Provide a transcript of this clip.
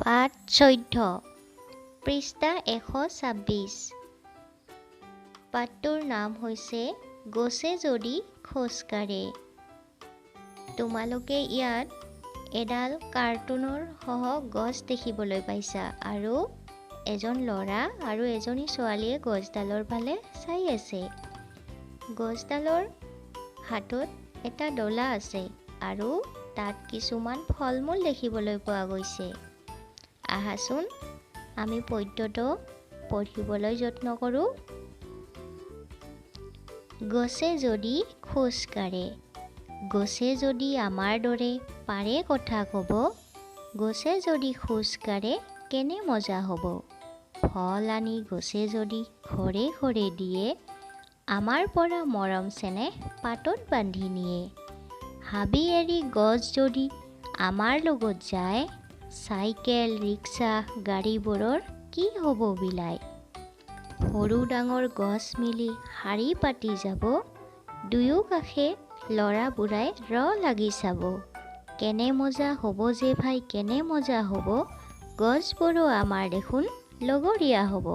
পাঠ 14 পৃষ্ঠা 126। পাঠটোৰ নাম হৈছে গছে যদি খোজকাঢ়ে। তোমালোকে ইয়াত এডাল কাৰ্টুনৰ সহ গছ দেখিবলৈ পাইছা আৰু এজন ল'ৰা আৰু এজনী ছোৱালীয়ে গছডালৰ ফালে চাই আছে। গছডালৰ হাতত এটা ডলা আছে আৰু তাত কিছুমান ফল মূল দেখিবলৈ পোৱা গৈছে। আহাচোন আমি পদ্যটো পঢ়িবলৈ যত্ন কৰোঁ। গছে যদি খোজ কাঢ়ে। গছে যদি আমাৰ দৰে পাৰে কথা ক'ব, গছে যদি খোজ কাঢ়ে কেনে মজা হ'ব। ফল আনি গছে যদি ঘৰে ঘৰে দিয়ে, আমাৰ পৰা মৰম চেনেহ পাতত বান্ধি নিয়ে। হাবি এৰি গছ যদি আমাৰ লগত যায়, চাইকেল ৰিক্সা গাড়ীবোৰৰ কি হ'ব বিলাই। সৰু ডাঙৰ গছ মিলি শাৰী পাতি যাব, দুয়ো কাষে ল'ৰা বুঢ়াই লাগি চাব। কেনে মজা হ'ব যে ভাই কেনে মজা হ'ব, গছবোৰো আমাৰ দেখোন লগৰীয়া হ'ব।